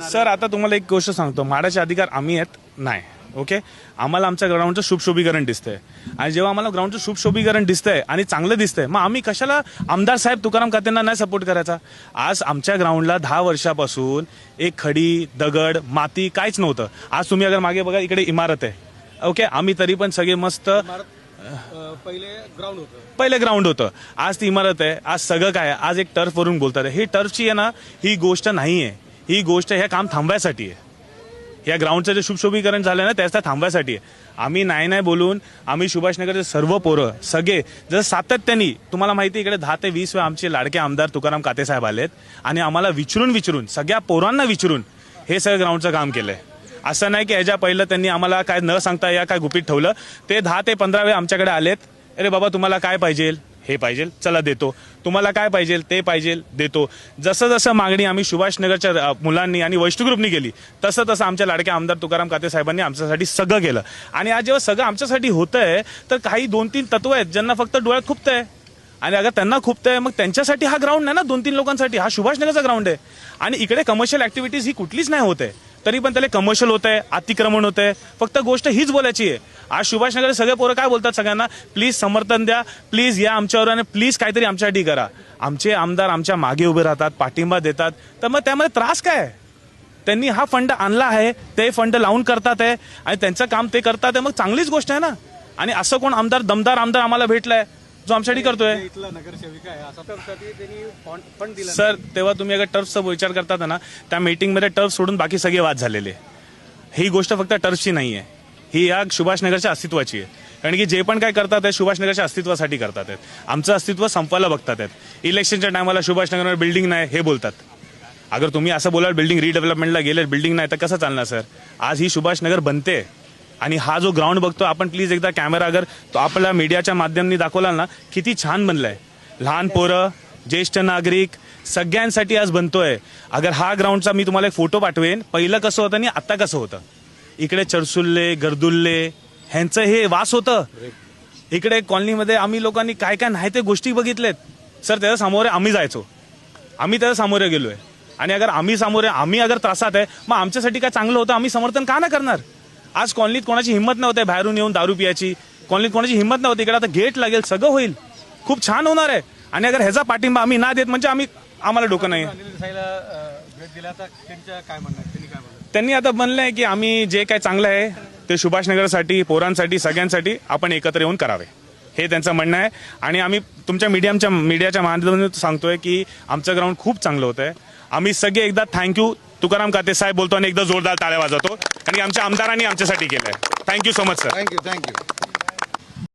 Sir आता तुम्हाला एक गोष्ट सांगतो, माडाचे अधिकार आम्ही आहेत नाही. ओके, आम्हाला आमच्या ग्राउंडचं शुभशोभीकरण दिसतंय आणि जेव्हा आम्हाला ग्राउंडचं शुभशोभीकरण दिसतंय आणि चांगलं दिसतंय, मग आम्ही कशाला आमदार साहेब तुकाराम कातेंना नाही सपोर्ट करायचा. आज आमच्या ग्राउंडला 10 वर्षापासून एक खडी दगड माती काहीच नव्हतं. आज तुम्ही अगर मागे बघा, इकडे इमारत आहे. ओके, आम्ही तरी पण सगळे मस्त पहिले ग्राउंड होतं, आज ती इमारत आहे. आज सगळं काय आहे, आज एक टर्फवरून बोलतात. ही टर्फची आहे ना, ही गोष्ट नाही आहे. ही गोष्ट हे काम थांबवायसाठी आहे. या ग्राउंडचं जे शुभशोभीकरण झालं ना, त्याचा थांबवायसाठी आहे. आम्ही नाही बोलून आम्ही सुभाषनगरचे सर्व पोरं सगळे जसं सातत्याने, तुम्हाला माहिती इकडे 10 ते 20 वेळा आमचे लाडके आमदार तुकाराम काते साहेब आलेत आणि आम्हाला विचारून सगळ्या पोरांना विचारून हे सगळं ग्राउंडचं काम केलंय. असं नाही की ह्याच्या पहिलं त्यांनी आम्हाला काय न सांगता या काय गुपित ठेवलं. ते 10 ते 15 वेळा आमच्याकडे आलेत. अरे बाबा तुम्हाला काय पाहिजे, हे पाहिजे, चला देतो. तुम्हाला काय पाहिजे, ते पाहिजे, देतो. जसं जसं मागणी आम्ही सुभाषनगरच्या मुलांनी आणि वैष्णव ग्रुपनी केली, तसं तसं आमच्या लाडक्या आमदार तुकाराम काते साहेबांनी आमच्यासाठी सगळं केलं. आणि आज जेव्हा सगळं आमच्यासाठी होतंय, तर काही 2-3 तत्व आहेत ज्यांना फक्त डोळ्यात खुपतंय. आणि अगर त्यांना खुपतंय, मग त्यांच्यासाठी हा ग्राउंड नाही ना, 2-3 लोकांसाठी हा सुभाषनगरचा ग्राउंड आहे. आणि इकडे कमर्शियल ऍक्टिव्हिटीज ही कुठलीच नाही होत आहे, तरी पण त्याला कमर्शियल होत आहे, अतिक्रमण होत आहे. फक्त गोष्ट हीच बोलायची आहे. आज सुभाषनगर सगळे पोरं काय बोलतात सगळ्यांना, प्लीज समर्थन द्या, प्लीज या आमच्यावर आणि प्लीज काहीतरी आमच्यासाठी करा. आमचे आमदार आमच्या मागे उभे राहतात, पाठिंबा देतात, तर मग त्यामध्ये त्रास काय. त्यांनी हा फंड आणला आहे, ते फंड लावून करतात आहे आणि त्यांचं काम ते करतात आहे, मग चांगलीच गोष्ट आहे ना. आणि असं कोण आमदार दमदार आमदार आम्हाला भेटलाय जो आमच्यासाठी करतोय. सर तेव्हा तुम्ही अगर टर्फचा विचार करतात ना, त्या मीटिंगमध्ये टर्फ सोडून बाकी सगळे वाद झालेले. ही गोष्ट फक्त टर्फची नाही आहे, ही या सुभाषनगरच्या अस्तित्वाची आहे. कारण की जे पण काय करतात आहे सुभाषनगरच्या अस्तित्वासाठी करतात आहेत. आमचं अस्तित्व संपवायला बघतात आहेत. इलेक्शनच्या टायमाला सुभाषनगरवर बिल्डिंग नाही हे बोलतात. अगर तुम्ही असं बोलाल बिल्डिंग रिडेव्हलपमेंटला गेले, बिल्डिंग नाही तर कसं चालणार सर. आज ही सुभाषनगर बनते आणि हा जो ग्राउंड बघतो आपण, प्लीज एकदा कॅमेरा अगर तो आपल्या मीडियाच्या माध्यमांनी दाखवला ना, किती छान बनलाय. लहान पोरं, ज्येष्ठ नागरिक सगळ्यांसाठी आज बनतोय. अगर हा ग्राउंडचा मी तुम्हाला एक फोटो पाठवेन, पहिलं कसं होतं आणि आता कसं होतं. इकडे चरसुल्ले गर्दुल्ले ह्यांचं हे वास होतं. इकडे कॉलनीमध्ये आम्ही लोकांनी काय काय नाही ते गोष्टी बघितलेत सर. त्याच्या सामोरे आम्ही जायचो, आम्ही त्याच्या सामोरे गेलोय. आणि अगर आम्ही अगर त्रासात आहे, मग आमच्यासाठी काय चांगलं होतं आम्ही समर्थन का नाही करणार. आज कॉलनीत कोणाची हिंमत नव्हते बाहेरून येऊन दारू पियाची, कॉलनीत कोणाची हिंमत नव्हती. इकडे आता गेट लागेल, सगळं होईल, खूप छान होणार आहे. आणि अगर ह्याचा पाठिंबा आम्ही ना देत म्हणजे आम्हाला डोकं नाही. त्यांनी आता म्हणलंय की आम्ही जे काय चांगलं आहे ते सुभाषनगरसाठी, पोरांसाठी, सगळ्यांसाठी आपण एकत्र येऊन करावे, हे त्यांचं म्हणणं आहे. आणि आम्ही तुमच्या मीडियाच्या माध्यमातून सांगतोय की आमचं ग्राउंड खूप चांगलं होत आहे. आम्ही सगळे एकदा थँक्यू तुकाराम काते साहेब बोलतो आणि एकदा जोरदार टाळ्या वाजवतो, आणि आमच्या आमदारांनी आमच्यासाठी केलंय. Thank you so much sir. Thank you.